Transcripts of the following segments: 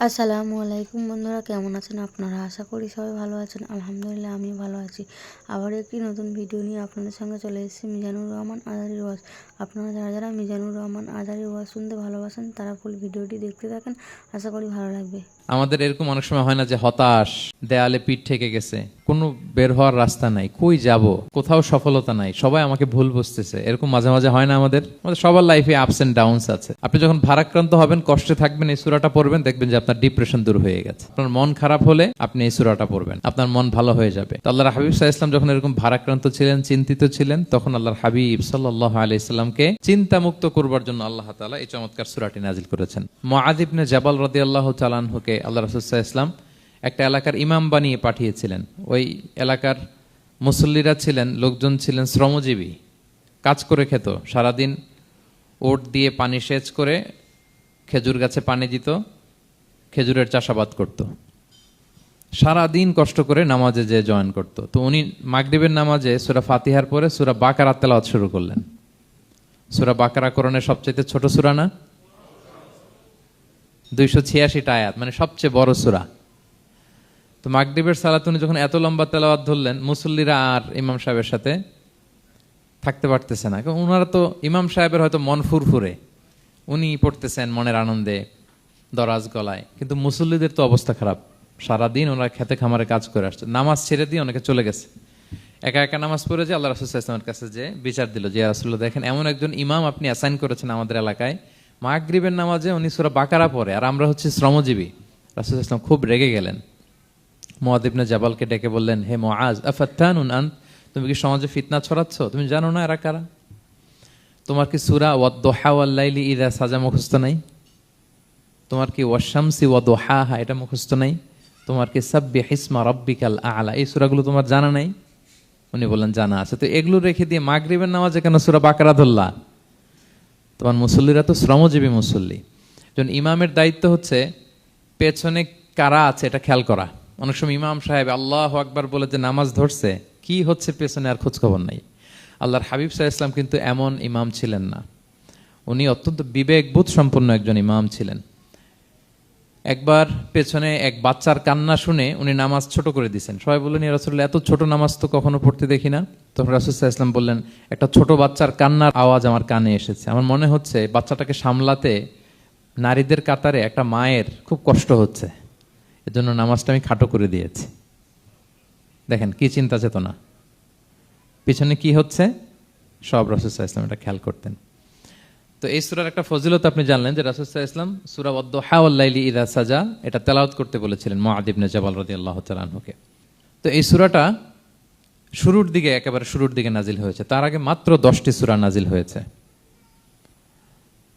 আসসালামু আলাইকুম বন্ধুরা, কেমন আছেন আপনারা? আশা করি সবাই ভালো আছেন। আলহামদুলিল্লাহ আমি ভালো আছি। আবার একটি নতুন ভিডিও নিয়ে আপনাদের সঙ্গে চলে এসেছি মিজানুর রহমান আজারির ওয়াজ। আপনারা যারা যারা মিজানুর রহমান আজারির ওয়াজ শুনতে ভালোবাসেন তারা ফুল ভিডিওটি দেখতে থাকেন, আশা করি ভালো লাগবে। আমাদের এরকম অনেক সময় হয় না যে হতাশ, দেয়ালে পিঠ ঠেকে গেছে, কোনো বের হওয়ার রাস্তা নাই, কই যাব, কোথাও সফলতা নাই, সবাই আমাকে ভুল বুঝতেছে, এরকম মাঝে মাঝে হয় না? আমাদের আমাদের সবার লাইফে আপস এন্ড ডাউনস আছে। আপনি যখন ভারাক্রান্ত হবেন, কষ্টে থাকবেন, এই সূরাটা পড়বেন, দেখবেন যে আপনার ডিপ্রেশন দূর হয়ে গেছে। আপনার মন খারাপ হলে আপনি এই সূরাটা পড়বেন, আপনার মন ভালো হয়ে যাবে। তো আল্লাহর হাবিব সাল্লাল্লাহু আলাইহি ওয়াসাল্লাম যখন এরকম ভারাক্রান্ত ছিলেন, চিন্তিত ছিলেন, তখন আল্লাহর হাবিব সাল্লাল্লাহু আলাইহি সাল্লামকে চিন্তামুক্ত করবার জন্য আল্লাহ তাআলা এই চমৎকার সূরাটি নাজিল করেছেন। মুআয ইবনে জাবাল রাদিয়াল্লাহু তাআলা আনহুকে আল্লাহ রাসূল সাল্লাল্লাহু আলাইহি ওয়াসাল্লাম একটা এলাকার ইমাম বানিয়ে পাঠিয়েছিলেন। ওই এলাকার মুসল্লিরা ছিলেন, লোকজন ছিলেন শ্রমজীবী, কাজ করে খেত, সারাদিন ওট দিয়ে পানি সেচ করে খেজুর গাছে পানি দিত, খেজুরের চাষাবাদ করত, সারাদিন কষ্ট করে নামাজে যে জয়েন করত। তো উনি মাগরিবের নামাজে সূরা ফাতিহার পরে সূরা বাকারা তেলাওয়াত শুরু করলেন। সূরা বাকারা কোরআনের সবচেয়ে ছোট সূরা না? 286টা আয়াত, মানে সবচেয়ে বড় সূরা। তো মাগরিবের সালাত উনি যখন এত লম্বা তেলাওয়াত ধরলেন, মুসল্লিরা আর ইমাম সাহেবের সাথে থাকতে পারতেছে না। কারণ ওনারা তো, ইমাম সাহেবের হয়তো মন ফুরফুরে, উনি পড়তেছেন মনের আনন্দে দরাজ গলায়, কিন্তু মুসল্লিদের তো অবস্থা খারাপ। সারাদিন ওনারা খেতে খামারে কাজ করে আসছে, নামাজ ছেড়ে দিয়ে অনেকে চলে গেছে, একা একা নামাজ পড়ে যে আল্লাহ রাসূল সাল্লাল্লাহু আলাইহি ওয়াসাল্লামের কাছে যে বিচার দিল যে, ইয়া রাসূলুল্লাহ, দেখেন এমন একজন ইমাম আপনি অ্যাসাইন করেছেন আমাদের এলাকায়, মাগরিবের নামাজে উনি সূরা বাকারা পড়ে, আর আমরা হচ্ছে শ্রমজীবী। রাসূল সাল্লাল্লাহু আলাইহি ওয়াসাল্লাম খুব রেগে গেলেন। মুআয ইবনে জাবালকে ডেকে বললেন, হে মুআয, আফাত্তানুন আনত, তুমি কি সমাজে ফিতনা ছড়াচ্ছ? তুমি জানো না এরা কারা? তোমার কি সূরা ওয়াদ-দুহা ওয়াল-লাইলি ইযা সাজা মুখস্থ নাই? তোমার কি ওয়াশ-শামসি ওয়া-দুহাহা এটা মুখস্থ নাই? তোমার কি সাব্বিহ ইসমা রাব্বিকাল আ'লা এই সূরাগুলো তোমার জানা নাই? উনি বললেন জানা আছে। তো এগুলো রেখে দিয়ে মাগরিবের নামাজে কেন সূরা বাকারা ধরলা? তোমার মুসল্লিরা তো শ্রমজীবী মুসল্লি। যখন ইমামের দায়িত্ব হচ্ছে পেছনে কারা আছে এটা খেয়াল করা। অনেক সময় ইমাম সাহেব আল্লাহু আকবার বলে যে নামাজ ধরছে, কি হচ্ছে পেছনে আর খোঁজ খবর নাই। আল্লাহর হাবিব সাল্লাল্লাহু আলাইহি ওয়াসাল্লাম কিন্তু এমন ইমাম ছিলেন না, উনি অত্যন্ত বিবেকবোধ সম্পন্ন একজন ইমাম ছিলেন। একবার পেছনে এক বাচ্চার কান্না শুনে উনি নামাজ ছোট করে দিয়েছেন। সবাই বললেন, ইয়া রাসূলুল্লাহ, এত ছোট নামাজ তো কখনো পড়তে দেখি না। তখন রাসূল সাল্লাল্লাহু আলাইহি ওয়াসাল্লাম বললেন, একটা ছোট বাচ্চার কান্নার আওয়াজ আমার কানে এসেছে, আমার মনে হচ্ছে বাচ্চাটাকে সামলাতে নারীদের কাতারে একটা মায়ের খুব কষ্ট হচ্ছে, এজন্য নামাজটা আমি খাটো করে দিয়েছি। দেখেন কি চিন্তা চেতনা, পিছনে কি হচ্ছে সব রাসূল সাল্লাল্লাহু আলাইহি ওয়াসাল্লাম এটা খেয়াল করতেন। তো এই সূরার একটা ফজিলত আপনি জানলেন যে রাসূল সাল্লাল্লাহু আলাইহি ওয়াসাল্লাম সূরা ওয়াদ-দুহা ওয়াল-লাইলি ইযা সাজা এটা তেলাওয়াত করতে বলেছিলেন মুআয ইবনে জাবাল রাদিয়াল্লাহু তাআলা আনহুকে। তো এই সূরাটা শুরুর দিকে, একেবারে শুরুর দিকে নাজিল হয়েছে। তার আগে মাত্র 10টি সূরা নাজিল হয়েছে।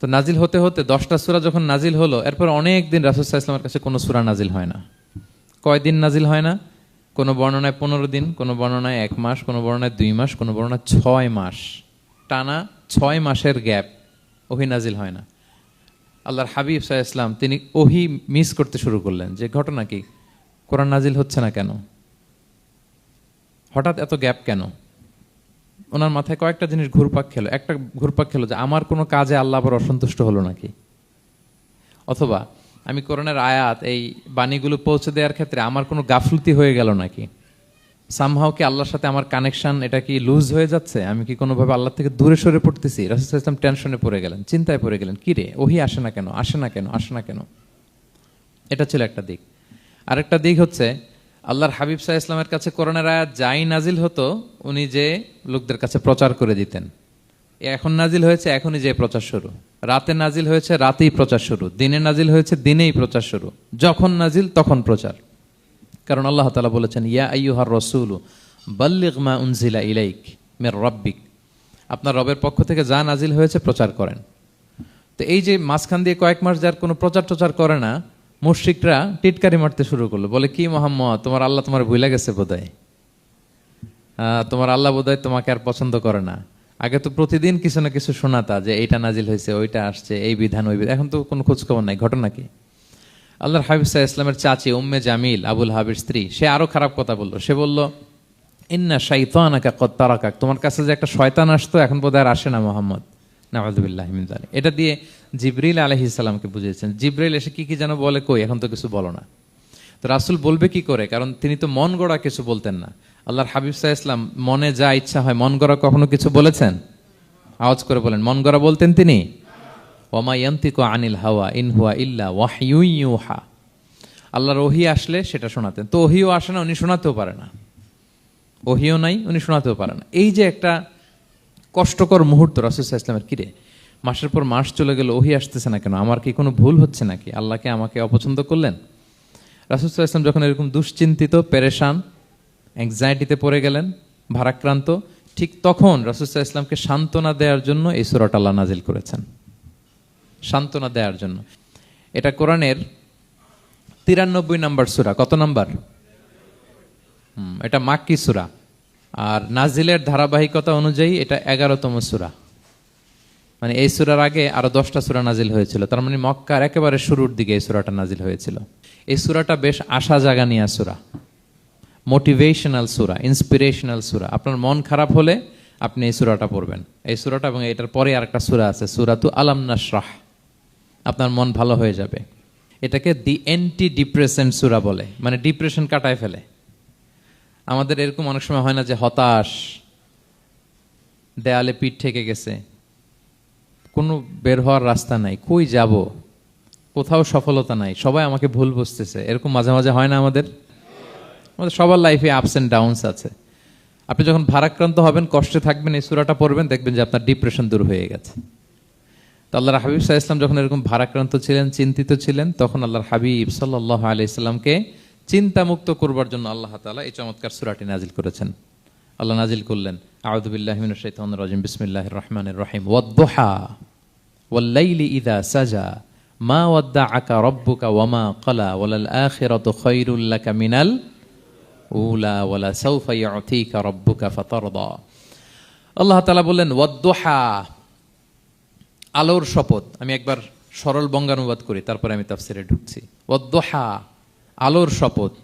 তো নাজিল হতে হতে 10টা সূরা যখন নাজিল হলো, এরপর অনেক দিন রাসূল সাল্লাল্লাহু আলাইহি ওয়াসাল্লামের কাছে কোনো সূরা নাজিল হয় না। কয়দিন নাজিল হয় না? কোনো বর্ণনায় 15 দিন, কোনো বর্ণনায় 1 মাস, কোনো বর্ণনায় 2 মাস, কোনো বর্ণনায় 6 মাস, টানা 6 মাসের গ্যাপ ওহী নাজিল হয় না। আল্লাহর হাবিব সাল্লাল্লাহু আলাইহি ওয়াসাল্লাম তিনি ওহী মিস করতে শুরু করলেন, যে ঘটনা কি, কোরআন নাজিল হচ্ছে না কেন, হঠাৎ এত গ্যাপ কেন? ওনার মাথায় কয়েকটা জিনিস ঘুরপাক খেলো। একটা ঘুরপাক খেলো যে আমার কোনো কাজে আল্লাহ আবার অসন্তুষ্ট হলো নাকি, অথবা আমি কোরআনের আয়াত এই বাণীগুলো পৌঁছে দেওয়ার ক্ষেত্রে আমার কোনো গাফলতি হয়ে গেল নাকি, সামহাও কি আল্লাহর সাথে আমার কানেকশন এটা কি লুজ হয়ে যাচ্ছে, আমি কি কোনোভাবে আল্লাহ থেকে দূরে সরে পড়তেছি? রাসূল সাল্লাল্লাহু আলাইহি ওয়াসাল্লাম টেনশনে পড়ে গেলেন, চিন্তায় পড়ে গেলেন, কি রে ওহী আসে না কেন, আসে না কেন, আসে না কেন। এটা ছিল একটা দিক। আরেকটা দিক হচ্ছে আল্লাহর হাবিব সাল্লাল্লাহু আলাইহি ওয়াসাল্লামের কাছে কোরআনের আয়াত যাই নাজিল হতো উনি যে লোকদের কাছে প্রচার করে দিতেন। এখন নাজিল হয়েছে এখনই যে প্রচার শুরু, রাতে নাজিল হয়েছে রাতেই প্রচার শুরু, দিনে নাজিল হয়েছে দিনেই প্রচার শুরু, যখন নাজিল তখন প্রচার। কারণ আল্লাহ তাআলা বলেছেন, ইয়া আইয়ুহার রাসূলু বাল্লিগ মা উনজিলা ইলাইক মির রাব্বিক, আপনার রবের পক্ষ থেকে যা নাজিল হয়েছে প্রচার করেন। তো এই যে মাঝখান দিয়ে কয়েক মাস যার কোনো প্রচার টোচার করে না, মুশরিকরা টিটকারি মারতে শুরু করলো, বলে কি মুহাম্মদ, তোমার আল্লাহ তোমার ভুলে গেছে বোধহয়, তোমার আল্লাহ বোধহয় তোমাকে আর পছন্দ করে না। আগে তো প্রতিদিন কিছু না কিছু শোনাতা যে এইটা নাজিল হয়েছে, ওইটা আসছে, এই বিধান ওই বিধান, এখন তো কোনো খোঁজ খবর নাই। ঘটনা কি? আল্লাহর হাবিব সাল্লাল্লাহু আলাইহি ওয়াসাল্লামের চাচি উম্মে জামিল, আবুল হাবির স্ত্রী, সে আরো খারাপ কথা বললো। সে বলল, ইন্না শাইতানাকা কদ তারাকাক, তোমার কাছে যে একটা শয়তান আসতো এখন বোধহয় আর আসে না মুহাম্মদ, নাউযুবিল্লাহি মিন যালিক। এটা দিয়ে জিবরিল আলাইহিস সালামকে বুঝিয়েছেন। জিবরিল এসে কি কি যেন বলে, কই এখন তো কিছু বলো না। তো রাসূল বলবে কি করে, কারণ তিনি তো মন গড়া কিছু বলতেন না। আল্লাহর হাবিব সাল্লাল্লাহু আলাইহি ওয়াসাল্লাম মনে যা ইচ্ছা হয় মন গড়া কখনো কিছু বলেছেন? আওয়াজ করে বলেন, মন গড়া বলতেন তিনি? ওমা ইয়ান্তিকু আনিল হাওয়া ইন হুয়া ইল্লা ওয়াহয়ু ইউহা। আল্লাহর ওহী আসলে সেটা শোনাতেন। তো ওহীও আসে না, উনি শোনাতেও পারে না। ওহীও নাই, উনি শোনাতেও পারে না। এই যে একটা কষ্টকর মুহূর্ত রাসূল সাল্লাল্লাহু আলাইহি ওয়াসাল্লামের, কিরে মাসের পর মাস চলে গেল, ওহী আসতেছে না কেন? আমার কি কোনো ভুল হচ্ছে নাকি? আল্লাহকে আমাকে অপছন্দ করলেন? রাসূল সাল্লাল্লাহু আলাইহি ওয়াসাল্লাম যখন এরকম দুশ্চিন্তিত, পেরেশান, অ্যাংজাইটিতে পড়ে গেলেন, ভারাক্রান্ত, ঠিক তখন রাসূল সাল্লাল্লাহু আলাইহি ওয়াসাল্লামকে সান্ত্বনা দেওয়ার জন্য এই সূরাটা আল্লাহ নাজিল করেছেন। সান্ত্বনা দেওয়ার জন্য। এটা কোরআনের 93 নম্বর সূরা। কত নম্বর? এটা মাক্কি সূরা। আর নাজিলের ধারাবাহিকতা অনুযায়ী এটা 11তম সূরা। মানে এই সূরার আগে আরো 10টা সূরা নাজিল হয়েছিল। তার মানে মক্কার একেবারে শুরুর দিকে এই সূরাটা নাজিল হয়েছিল। এই সূরাটা বেশ আশা জাগানিয়া সূরা, মোটিভেশনাল সূরা, ইন্সপিরেশনাল সূরা। আপনার মন খারাপ হলে আপনি এই সূরাটা পড়বেন। এই সূরাটা এবং এটার পরে আরেকটা সূরা আছে, সূরাতু আলাম নাশরাহ। আপনার মন ভালো হয়ে যাবে। এটাকে দি অ্যান্টি ডিপ্রেসেন্ট সূরা বলে, মানে ডিপ্রেশন কাটায় ফেলে। আমাদের এরকম অনেক সময় হয় না যে হতাশ, দেয়ালে পিঠ ঠেকে গেছে, কোনো বের হওয়ার রাস্তা নাই, কই যাব, কোথাও সফলতা নাই, সবাই আমাকে ভুল বুঝতেছে, এরকম মাঝে মাঝে হয় না আমাদের? আমাদের সবার লাইফে আপস এন্ড ডাউনস আছে। আপনি যখন ভারাক্রান্ত হবেন, কষ্টে থাকবেন, এই সূরাটা পড়বেন, দেখবেন যে আপনার ডিপ্রেশন দূর হয়ে গেছে। তো আল্লাহর হাবিব সাল্লাল্লাহু আলাইহি ওয়াসাল্লাম যখন এরকম ভারাক্রান্ত ছিলেন, চিন্তিত ছিলেন, তখন আল্লাহর হাবিব সাল্লাল্লাহু আলাইহি ওয়াসাল্লামকে চিন্তামুক্ত করবার জন্য আল্লাহ তাআলা এই চমৎকার সূরাটি নাজিল করেছেন। আল্লাহ নাজিল করলেন, আউযু বিল্লাহি মিনাশ শাইতানির রাজিম, বিসমিল্লাহির রাহমানির রাহিম, ওয়াদ-দুহা ওয়াল লাইলি ইযা সাজা মা ওয়াদ্দাআকা রাব্বুকা ওয়া মা ক্বালা ওয়ালাল আখিরাতু খায়রুল লাকা মিনাল উলা ওয়ালা সাওফা ইউতিকা রাব্বুকা ফাতারদা। আল্লাহ তাআলা বললেন ওয়াদ-দুহা, আলোর শপথ। আমি একবার সরল বঙ্গানুবাদ করি, তারপরে আমি তাফসিরে ঢুকছি। ওয়াদ-দুহা, আলোর শপথ।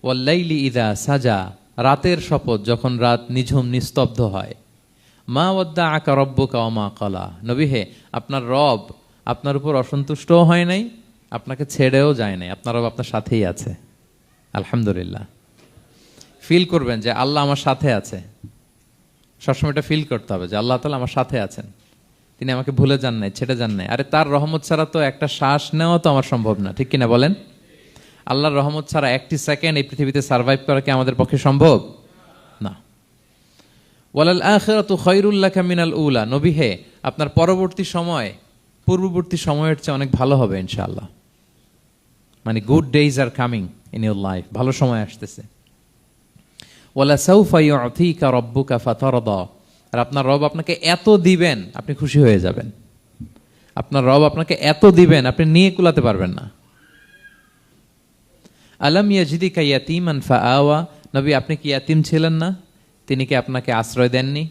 ওয়াল লাইলি ইযা সাজা, রাতের শপথ, যখন রাত নিঝুম নিস্তব্ধ হয়। মা ওয়াদ্দাআকা রাব্বুকা ওয়া মা ক্বালা, নবী হে, আপনার রব আপনার উপর অসন্তুষ্টও হয় নাই, আপনাকে ছেড়েও যায় নাই, আপনার রব আপনার সাথেই আছে। আলহামদুলিল্লাহ। ফিল করবেন যে আল্লাহ আমার সাথে আছে। সবসময় এটা ফিল করতে হবে যে আল্লাহ তাআলা আমার সাথে আছেন, তিনি আমাকে ভুলে যান নাই, ছেড়ে যান নাই। আরে তার রহমত ছাড়া তো একটা শ্বাস নেওয়া তো আমার সম্ভব না, ঠিক কিনা বলেন? আল্লাহর রহমত ছাড়া একটি সেকেন্ড এই পৃথিবীতে সার্ভাইভ করা কি আমাদের পক্ষে সম্ভব না? ওয়ালাল আখিরাতু খায়রুল লাকা মিনাল উলা, নবী হে, আপনার পরবর্তী সময় পূর্ববর্তী সময়ের চেয়ে অনেক ভালো হবে ইনশাআল্লাহ। মানে good days are coming in your life, ভালো সময় আসতেছে। ওয়ালা সাওফা ইউতিকা রাব্বুকা ফাতারদা, আর আপনার রব আপনাকে এত দিবেন আপনি খুশি হয়ে যাবেন। আপনার রব আপনাকে এত দিবেন আপনি নিয়ে কুলাতে পারবেন না। আলাম ইয়াজিদিকা ইয়াতীমান ফাআওয়া, নবী আপনি কি ইয়াতীম ছিলেন না? তিনি কি আপনাকে আশ্রয় দেননি?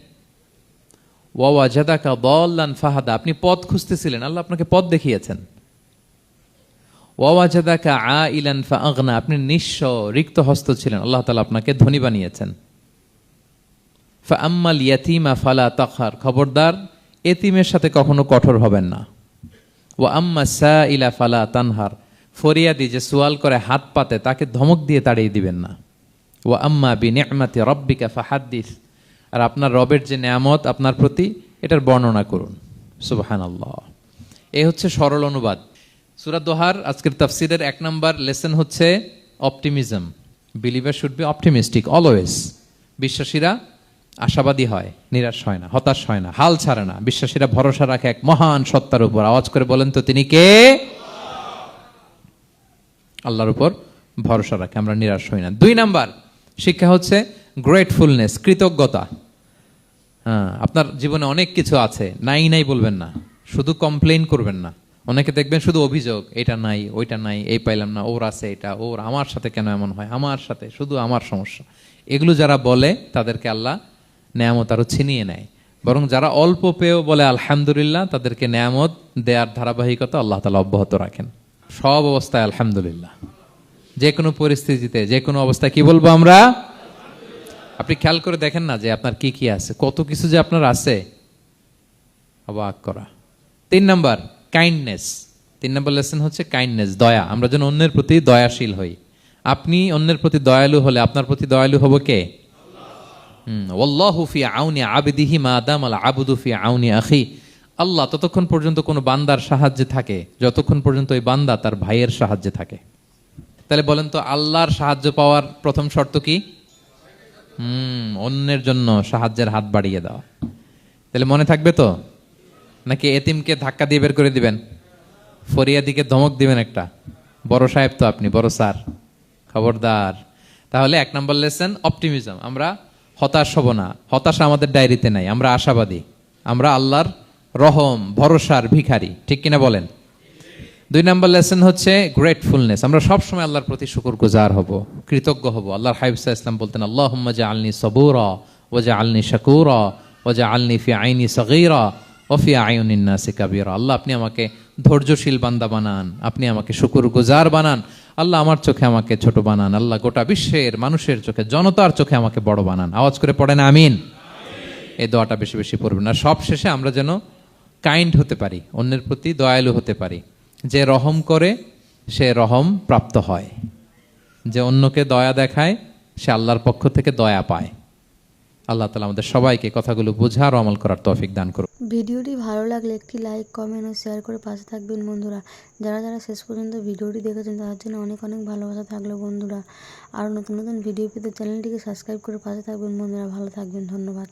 ওয়া ওয়াজাদাকা দাল্লান ফাহাদা, আপনি পথ খুঁজতেছিলেন, আল্লাহ আপনাকে পথ দেখিয়েছেন। ওয়া ওয়াজাদাকা আইলান ফাআগনা, আপনি নিঃস্ব রিক্ত হস্ত ছিলেন, আল্লাহ তাআলা আপনাকে ধনী বানিয়েছেন। ফাআম্মাল ইয়াতীমা ফালা তাকহার, খবরদার এতিমের সাথে কখনো কঠোর হবেন না। ওয়া আম্মা সাইলা ফালা তানহার, ফরিয়াদি যে সুয়াল করে হাত পাতে তাকে ধমক দিয়ে তাড়িয়ে দিবেন না। ওয়া আম্মা বিনি'মাতি রাব্বিকা ফাহাদ্দিস, আর আপনার রবের যে নেয়ামত আপনার প্রতি, এটার বর্ণনা করুন। সুবহানাল্লাহ। এই হচ্ছে সরল অনুবাদ। সূরা দোহার আজকের তাফসীরের 1 নাম্বার লেসন হচ্ছে optimism. Believer should be optimistic always. বিশ্বাসীরা আশাবাদী হয়, নিরাশ হয় না, হতাশ হয় না, হাল ছাড়ে না। বিশ্বাসীরা ভরসা রাখে এক মহান সত্তার উপর। আওয়াজ করে বলেন তো তিনি কে? আল্লাহর উপর ভরসা রাখে, আমরা নিরাশ হই না। 2 নাম্বার শিক্ষা হচ্ছে গ্রেটফুলনেস, কৃতজ্ঞতা। হ্যাঁ, আপনার জীবনে অনেক কিছু আছে, নাই নাই বলবেন না, শুধু কমপ্লেইন করবেন না। অনেকে দেখবেন শুধু অভিযোগ, এটা নাই, ওইটা নাই, এই পাইলাম না, ওর আছে এটা, ওর, আমার সাথে কেন এমন হয়, আমার সাথে শুধু আমার সমস্যা। এগুলো যারা বলে তাদেরকে আল্লাহ নেয়ামত আরো ছিনিয়ে নেয়। বরং যারা অল্প পেয়েও বলে আলহামদুলিল্লাহ, তাদেরকে নেয়ামত দেয়ার ধারাবাহিকতা আল্লাহ তাআলা অব্যাহত রাখেন। সব অবস্থায় আলহামদুলিল্লাহ, যে কোনো পরিস্থিতিতে, যে কোনো অবস্থায় কি বলবো আমরা? আপনি খেয়াল করে দেখেন না যে আপনার কি কি আছে, কত কিছু যে আপনার আছে। অবাক করা। 3 নাম্বার কাইন্ডনেস। 3 নাম্বার লেসন হচ্ছে কাইন্ডনেস, দয়া। আমরা যেন অন্যের প্রতি দয়াশীল হই। আপনি অন্যের প্রতি দয়ালু হলে আপনার প্রতি দয়ালু হবো কে? ওয়াল্লাহু ফি আউনি আবদিহি মা দামাল আবদু ফি আউনি আখি। আল্লাহ ততক্ষণ পর্যন্ত কোনো বান্দার সাহায্যে থাকে যতক্ষণ পর্যন্ত ওই বান্দা তার ভাইয়ের সাহায্যে থাকে। তাহলে বলেন তো, আল্লাহর সাহায্য পাওয়ার প্রথম শর্ত কি? অন্যের জন্য সাহায্যের হাত বাড়িয়ে দেওয়া। তাহলে মনে থাকবে তো? নাকি এতিমকে ধাক্কা দিয়ে বের করে দিবেন, ফরিয়াদিকে ধমক দিবেন একটা? বড় সাহেব তো আপনি, বড় স্যার, খবরদার। তাহলে 1 নম্বর লেসন অপটিমিজম। আমরা হতাশ হব না, হতাশা আমাদের ডায়েরিতে নাই, আমরা আশাবাদী, আমরা আল্লাহর রহম ভরসার ভিখারি, ঠিক কিনা বলেন? 2 নম্বর লেসন হচ্ছে গ্রেটফুলনেস। আমরা সবসময় আল্লাহর প্রতি শুকরগুজার হব, কৃতজ্ঞ হব। আল্লাহর হাবিব সাল্লাল্লাহু আলাইহি ওয়াসাল্লাম বলতেন, আল্লাহুম্মা জাআলনি সাবুরা ওয়া জাআলনি শাকুরা ওয়া জাআলনি ফি আইনি সাগীরা ওয়া ফি আয়ুনিন নাসি কাবীরা। আল্লাহ আপনি আমাকে ধৈর্যশীল বান্দা বানান, আপনি আমাকে শুকরগুজার বানান। আল্লাহ আমার চোখে আমাকে ছোট বানান। আল্লাহ গোটা বিশ্বের মানুষের চোখে, জনতার চোখে আমাকে বড় বানান। আওয়াজ করে পড়েন আমিন। এই দোয়াটা বেশি বেশি পড়বেন। আর সব শেষে আমরা যেন কাইন্ড হতে পারি, অন্যের প্রতি দয়ালু হতে পারি। যে রহম করে সে রহম প্রাপ্ত হয়, যে অন্যকে দয়া দেখায় সে আল্লাহর পক্ষ থেকে দয়া পায়। আল্লাহ তাআলা আমাদের সবাইকে কথাগুলো বোঝার ও আমল করার তৌফিক দান করুন। ভিডিওটি ভালো লাগলে একটি লাইক, কমেন্ট ও শেয়ার করে পাশে থাকবেন বন্ধুরা। যারা যারা শেষ পর্যন্ত ভিডিওটি দেখেছেন তাদের জন্য অনেক অনেক ভালোবাসা থাকলো বন্ধুরা। আর নতুন নতুন ভিডিও পেতে চ্যানেলটিকে সাবস্ক্রাইব করে পাশে থাকবেন বন্ধুরা। ভালো থাকবেন, ধন্যবাদ।